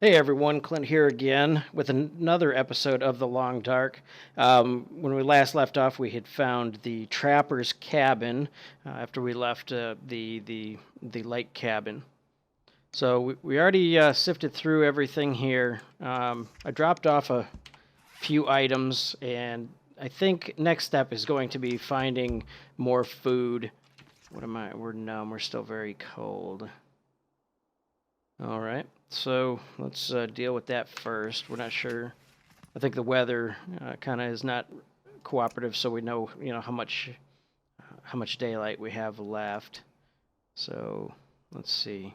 Hey everyone, Clint here again with another episode of The Long Dark. When we last left off, we had found the trapper's cabin after we left the lake cabin. So we already sifted through everything here. I dropped off a few items, and I think next step is going to be finding more food. What am I? We're numb. We're still very cold. All right, so let's deal with that first. We're not sure. I think the weather kind of is not cooperative, so we know how much daylight we have left. So let's see.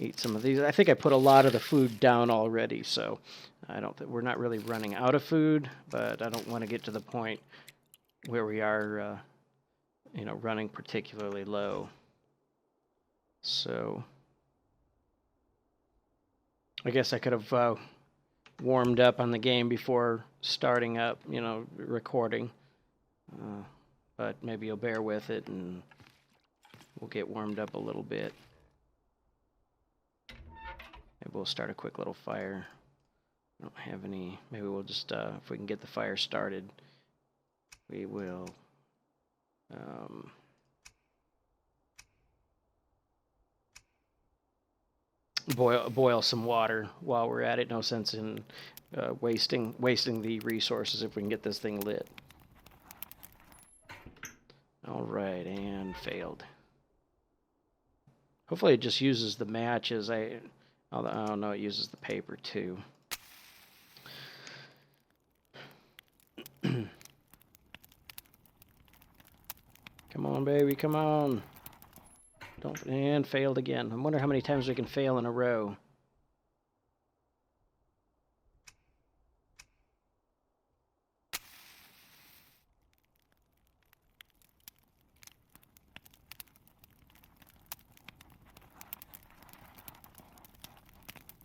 Eat some of these. I think I put a lot of the food down already, so I don't think we're not really running out of food, but I don't want to get to the point where we are, running particularly low. So I guess I could have warmed up on the game before starting up, recording. But maybe you'll bear with it and we'll get warmed up a little bit. Maybe we'll start a quick little fire. I don't have any. Maybe we'll just, if we can get the fire started, we will. Boil some water while we're at it. No sense in wasting the resources if we can get this thing lit. All right, and failed. Hopefully it just uses the matches. Oh no, it uses the paper too. Come on, baby, come on. And failed again. I wonder how many times we can fail in a row.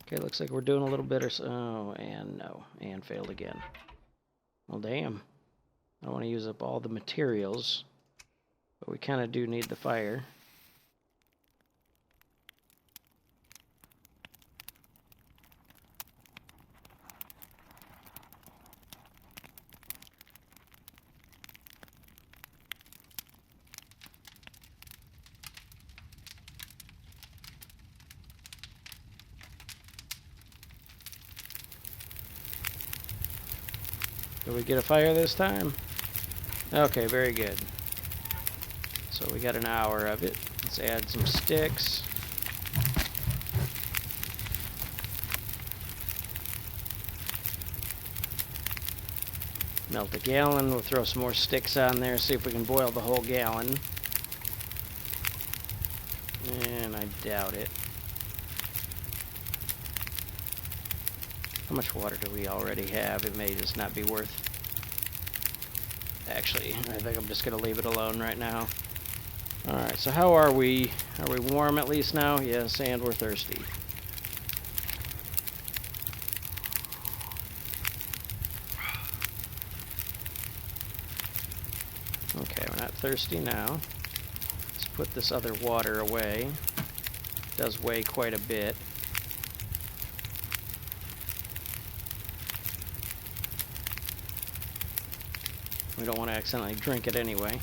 Okay, looks like we're doing a little bit or so. Oh, and no. And failed again. Well, damn. I don't want to use up all the materials, but we kind of do need the fire. Did we get a fire this time? Okay, very good. So we got an hour of it. Let's add some sticks. Melt a gallon. We'll throw some more sticks on there, see if we can boil the whole gallon. And I doubt it. How much water do we already have? It may just not be worth. Actually, I think I'm just going to leave it alone right now. Alright, so how are we? Are we warm at least now? Yes, and we're thirsty. Okay, we're not thirsty now. Let's put this other water away. It does weigh quite a bit. We don't want to accidentally drink it anyway.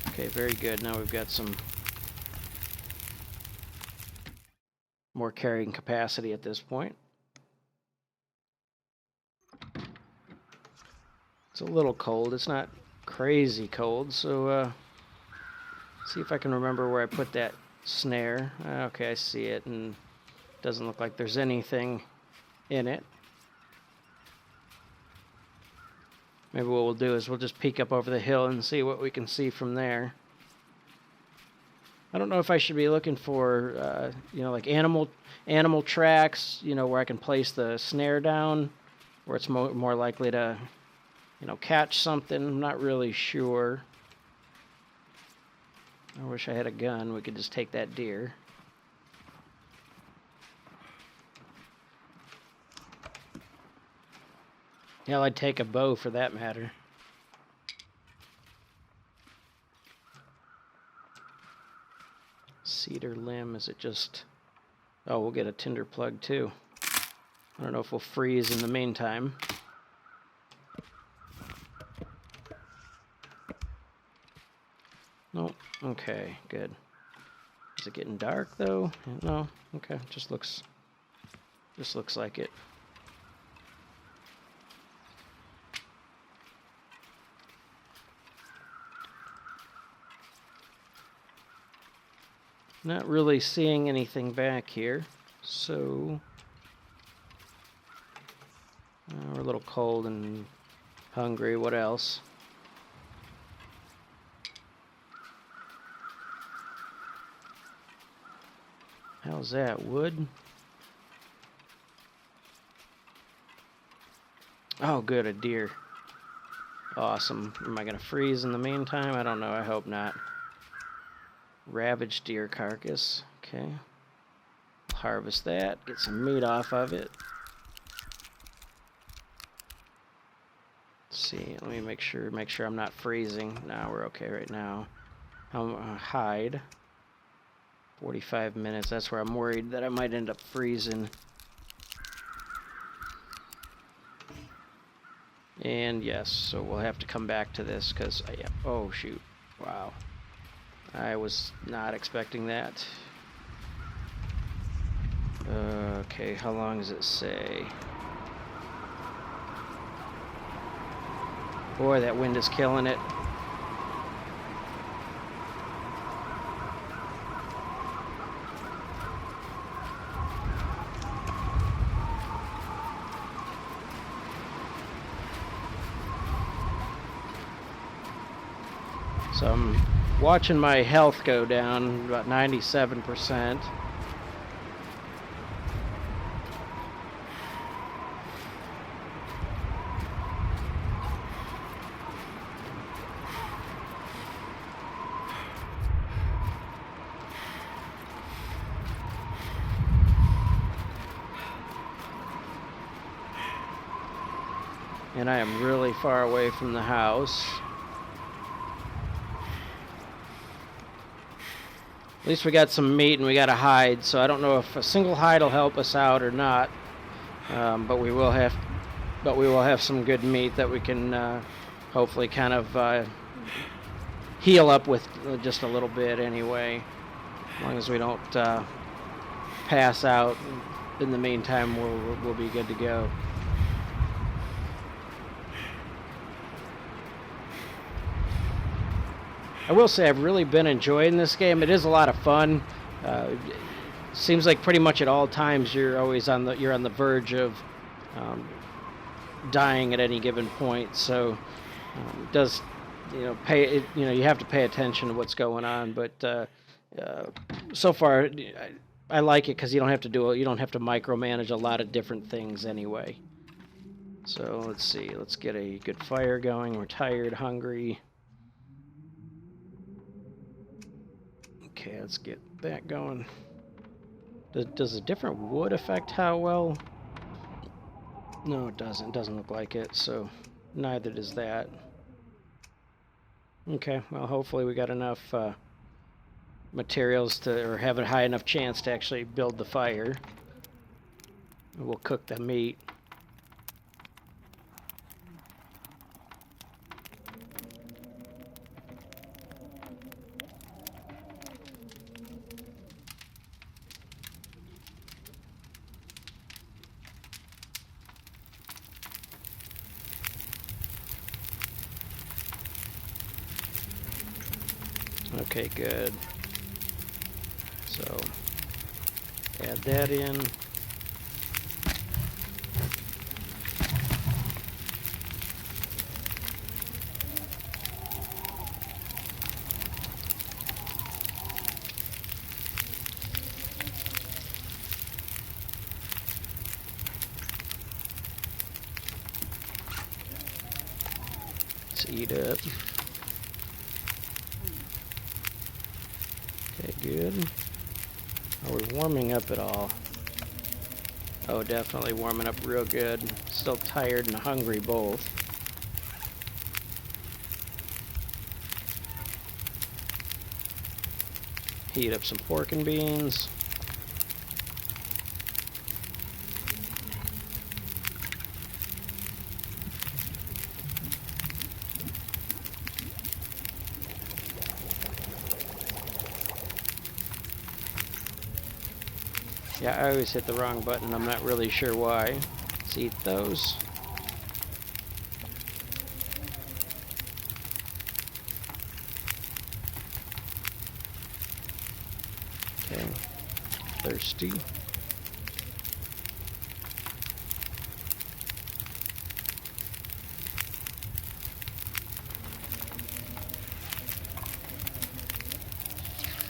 Okay, very good. Now we've got some more carrying capacity at this point. It's a little cold. It's not crazy cold, so see if I can remember where I put that snare. Okay, I see it, and it doesn't look like there's anything in it. Maybe what we'll do is we'll just peek up over the hill and see what we can see from there. I don't know if I should be looking for, like animal tracks, where I can place the snare down, where it's more likely to, catch something. I'm not really sure. I wish I had a gun. We could just take that deer. Hell, I'd take a bow for that matter. Cedar limb, is it just... Oh, we'll get a tinder plug too. I don't know if we'll freeze in the meantime. Nope. Okay, good. Is it getting dark though? No. Okay, just looks like it. Not really seeing anything back here, so we're a little cold and hungry. What else? How's that? Wood? Oh, good, a deer. Awesome. Am I gonna freeze in the meantime? I don't know. I hope not. Ravaged deer carcass. Okay. Harvest that. Get some meat off of it. Let's see. Let me make sure I'm not freezing. No, we're okay right now. Hide. 45 minutes. That's where I'm worried that I might end up freezing. And yes, so we'll have to come back to this because oh shoot. Wow. I was not expecting that. Okay, how long does it say? Boy, that wind is killing it. So I'm watching my health go down about 97%. And I am really far away from the house. At least we got some meat and we got a hide, so I don't know if a single hide will help us out or not. But we will have some good meat that we can hopefully kind of heal up with just a little bit anyway. As long as we don't pass out in the meantime, we'll be good to go. I will say I've really been enjoying this game. It is a lot of fun. Seems like pretty much at all times you're always on the verge of dying at any given point. So it does, you have to pay attention to what's going on. But so far I like it because you don't have to micromanage a lot of different things anyway. So let's see. Let's get a good fire going. We're tired, hungry. Okay, let's get that going. Does a different wood affect how well? No, it doesn't. It doesn't look like it, so neither does that. Okay, well, hopefully we got enough materials or have a high enough chance to actually build the fire. We'll cook the meat. Okay, good. So, add that in. Let's eat up. Okay, good. Are we warming up at all? Oh, definitely warming up real good. Still tired and hungry both. Heat up some pork and beans. Yeah, I always hit the wrong button. I'm not really sure why. Let's eat those. Okay. Thirsty.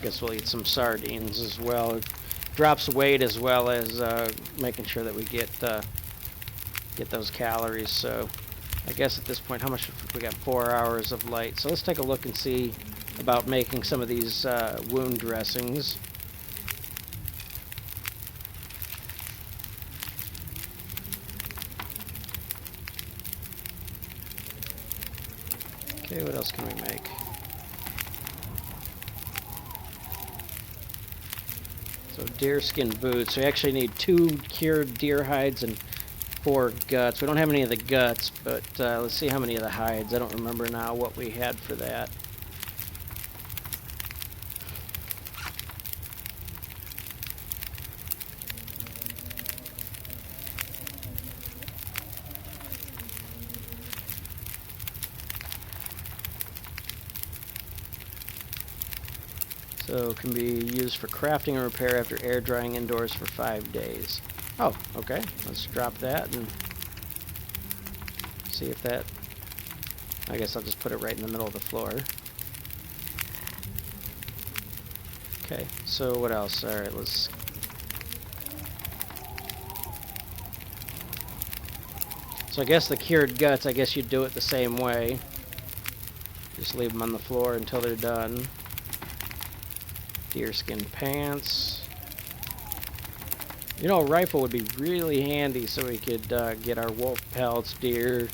Guess we'll eat some sardines as well. It drops weight as well as making sure that we get those calories. So I guess at this point, how much we got? 4 hours of light. So let's take a look and see about making some of these wound dressings. Okay, what else can we make? So deerskin boots. We actually need 2 cured deer hides and 4 guts. We don't have any of the guts, but let's see how many of the hides. I don't remember now what we had for that. So it can be used for crafting and repair after air drying indoors for 5 days. Oh, okay. Let's drop that and see if that... I guess I'll just put it right in the middle of the floor. Okay, so what else? Alright, let's... So I guess the cured guts, I guess you'd do it the same way. Just leave them on the floor until they're done. Deerskin pants. You know, a rifle would be really handy so we could get our wolf pelts, deer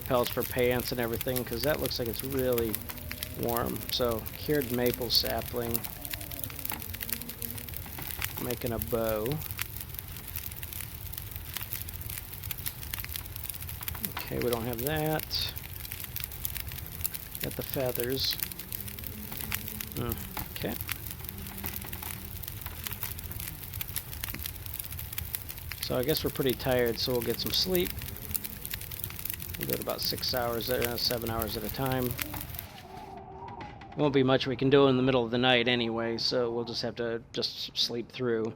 pelts for pants and everything, because that looks like it's really warm. So, cured maple sapling. Making a bow. Okay, we don't have that. Got the feathers. Okay. So I guess we're pretty tired, so we'll get some sleep. We'll do it about 6 hours, 7 hours at a time. Won't be much we can do in the middle of the night anyway, so we'll just have to sleep through.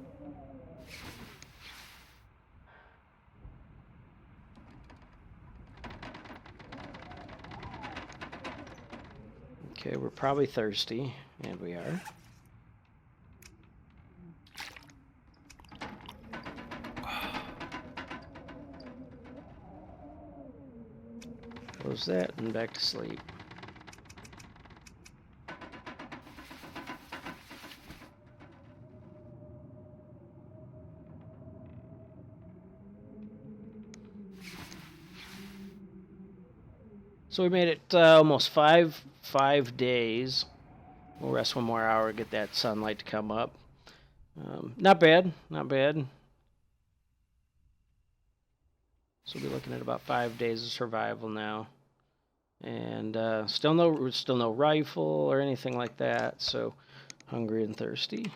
Okay, we're probably thirsty, and we are. Close that and back to sleep. So we made it almost five days. We'll rest 1 more hour, get that sunlight to come up. Not bad, not bad. So we'll be looking at about 5 days of survival now. And still no rifle or anything like that, so hungry and thirsty.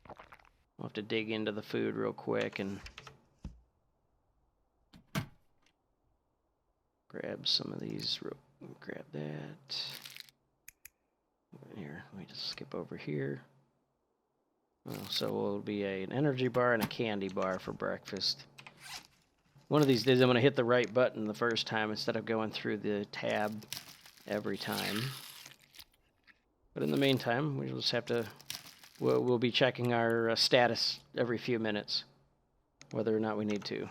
I'll have to dig into the food real quick and grab some of these. Grab that. Here, let me just skip over here. So it'll be an energy bar and a candy bar for breakfast. One of these days I'm going to hit the right button the first time instead of going through the tab every time. But in the meantime, we'll just have to... We'll be checking our status every few minutes, whether or not we need to.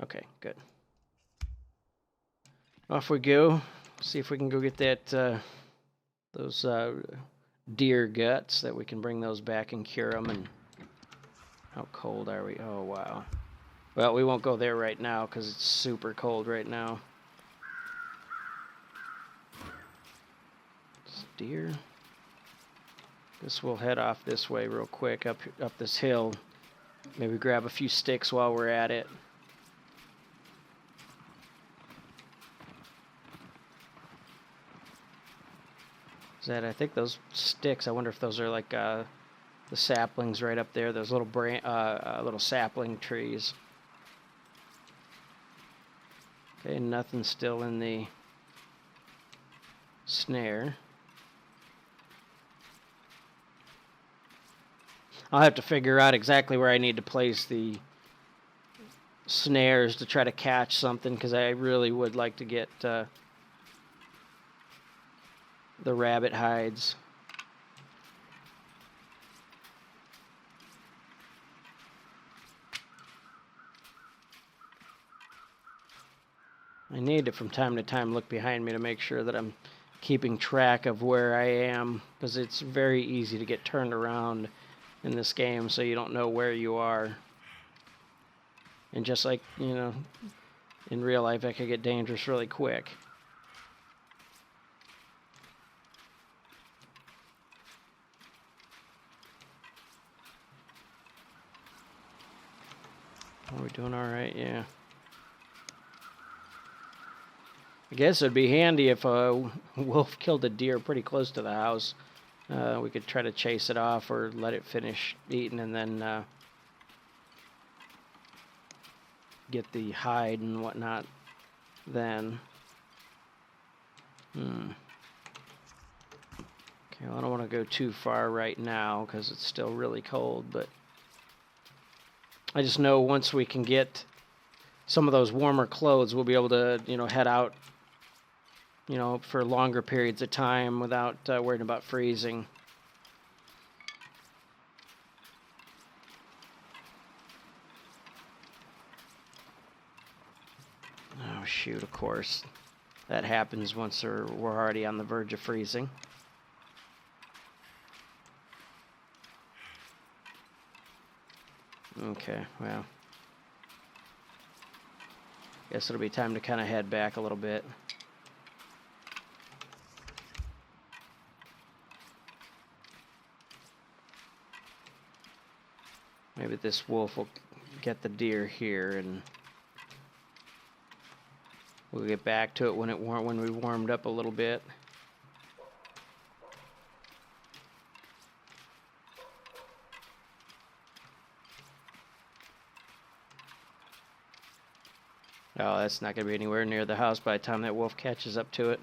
Okay, good. Off we go. See if we can go get that those deer guts, that we can bring those back and cure them. And how cold are we? Oh, wow. Well, we won't go there right now because it's super cold right now. deer. Guess we'll head off this way real quick, up this hill. Maybe grab a few sticks while we're at it. I think those sticks, I wonder if those are like the saplings right up there, those little little sapling trees. Okay, nothing still in the snare. I'll have to figure out exactly where I need to place the snares to try to catch something, because I really would like to get the rabbit hides. I need to from time to time look behind me to make sure that I'm keeping track of where I am, because it's very easy to get turned around in this game, so you don't know where you are. And just like, in real life, that could get dangerous really quick. Are we doing all right? Yeah. I guess it'd be handy if a wolf killed a deer pretty close to the house. We could try to chase it off or let it finish eating and then get the hide and whatnot then. Okay, well, I don't want to go too far right now because it's still really cold, but I just know once we can get some of those warmer clothes, we'll be able to, head out, for longer periods of time without worrying about freezing. Oh, shoot, of course. That happens once we're already on the verge of freezing. Okay, well. Guess it'll be time to kind of head back a little bit. Maybe this wolf will get the deer here, and we'll get back to it when we warmed up a little bit. Oh, that's not going to be anywhere near the house by the time that wolf catches up to it.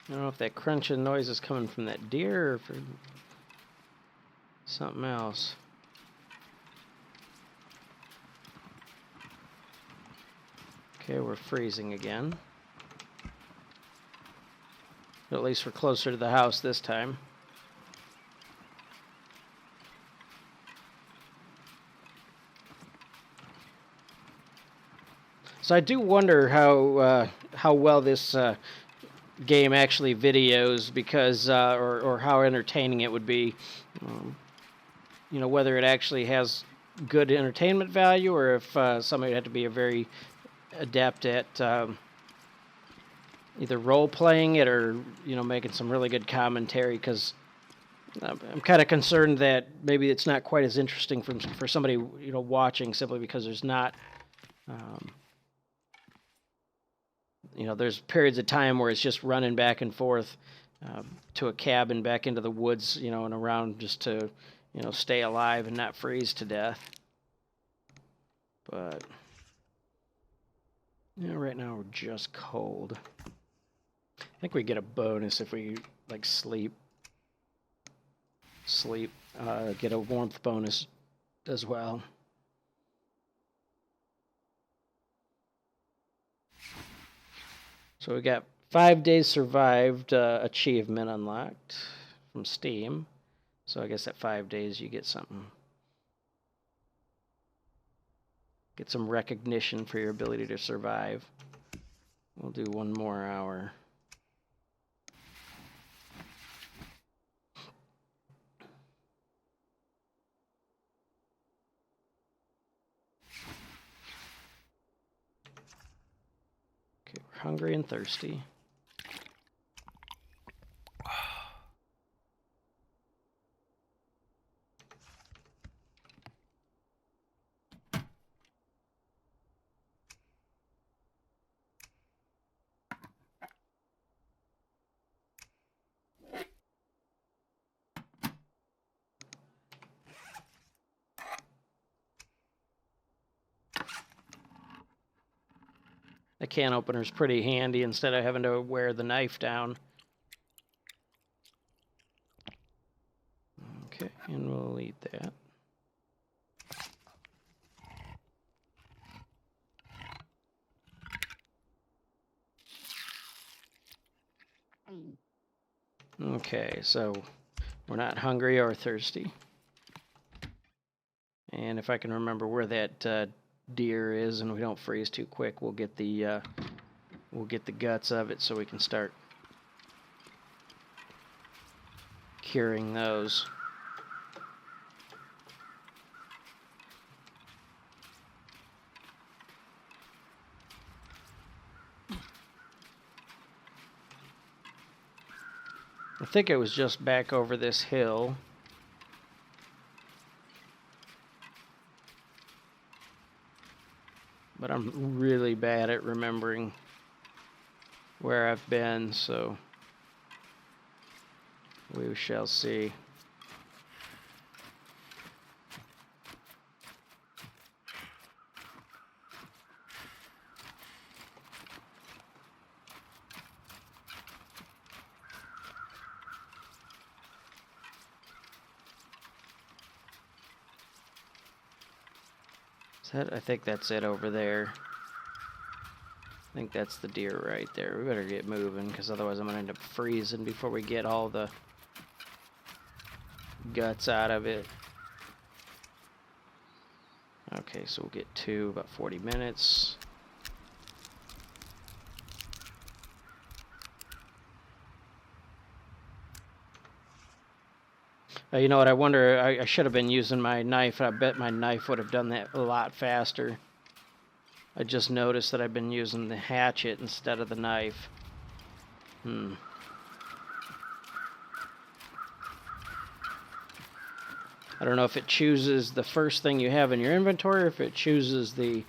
I don't know if that crunching noise is coming from that deer or from something else. Okay, we're freezing again. But at least we're closer to the house this time. So I do wonder how well this game actually videos, because or how entertaining it would be. Whether it actually has good entertainment value, or if somebody would have to be a very adept at either role playing it or making some really good commentary. Because I'm kind of concerned that maybe it's not quite as interesting for somebody watching, simply because there's not. There's periods of time where it's just running back and forth to a cabin, back into the woods, and around, just to, stay alive and not freeze to death. But, right now we're just cold. I think we get a bonus if we, sleep, get a warmth bonus as well. So we got 5 days survived achievement unlocked from Steam. So I guess at 5 days you get something. Get some recognition for your ability to survive. We'll do 1 more hour. Okay, we're hungry and thirsty. The can opener's pretty handy instead of having to wear the knife down. Okay, and we'll eat that. Okay, so we're not hungry or thirsty. And if I can remember where that deer is and we don't freeze too quick, we'll get the guts of it so we can start curing those. I think it was just back over this hill. But I'm really bad at remembering where I've been, so we shall see. I think that's it over there. I think that's the deer right there. We better get moving, because otherwise I'm going to end up freezing before we get all the guts out of it. Okay, so we'll get to about 40 minutes. You know what, I wonder, I should have been using my knife. I bet my knife would have done that a lot faster. I just noticed that I've been using the hatchet instead of the knife. I don't know if it chooses the first thing you have in your inventory or if it chooses the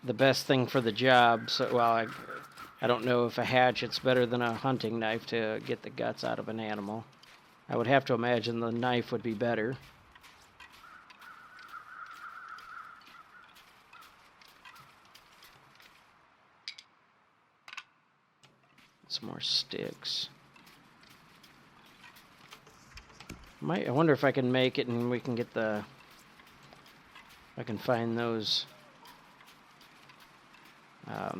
best thing for the job. So, well, I don't know if a hatchet's better than a hunting knife to get the guts out of an animal. I would have to imagine the knife would be better. Some more sticks. I wonder if I can make it and we can get I can find those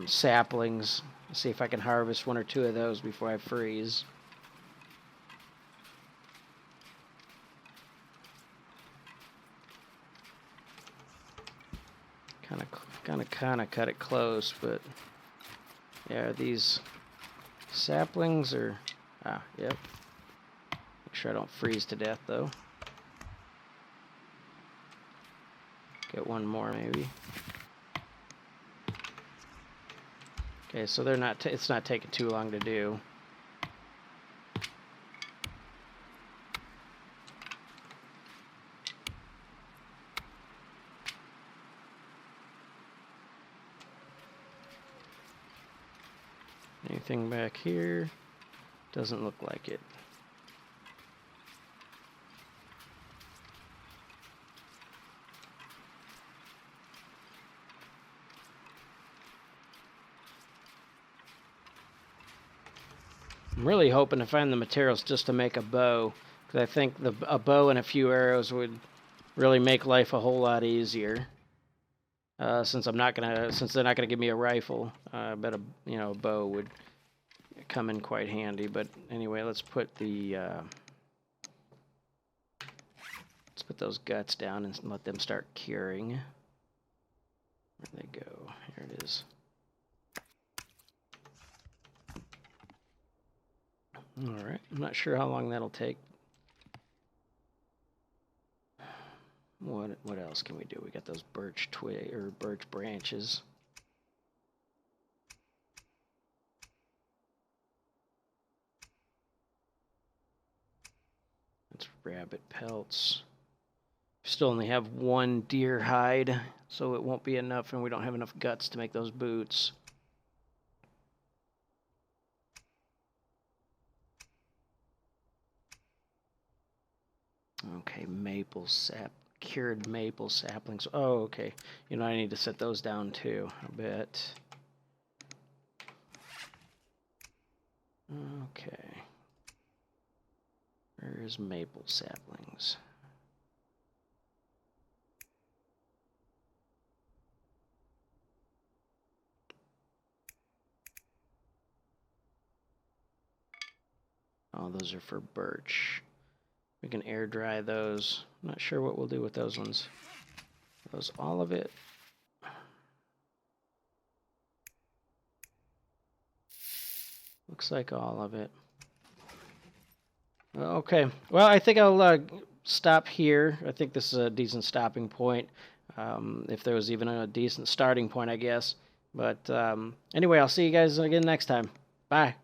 saplings. See if I can harvest 1 or 2 of those before I freeze. Kind of cut it close, but yeah, these saplings are yep. Make sure I don't freeze to death though. Get 1 more maybe. Okay, so they're not. It's not taking too long to do. Anything back here? Doesn't look like it. I'm really hoping to find the materials just to make a bow, because I think a bow and a few arrows would really make life a whole lot easier. Since they're not gonna give me a rifle, I bet a bow would come in quite handy. But anyway, let's put the let's put those guts down and let them start curing. Where'd they go? Here it is. All right, I'm not sure how long that'll take. What else can we do? We got those birch branches. That's rabbit pelts. Still only have one deer hide, so it won't be enough, and we don't have enough guts to make those boots. Okay, cured maple saplings. Oh, okay. You know, I need to set those down too, I bet. Okay. Where's maple saplings? Oh, those are for birch. We can air dry those. I'm not sure what we'll do with those ones. Those all of it. Looks like all of it. Okay. Well, I think I'll stop here. I think this is a decent stopping point. If there was even a decent starting point, I guess. But anyway, I'll see you guys again next time. Bye.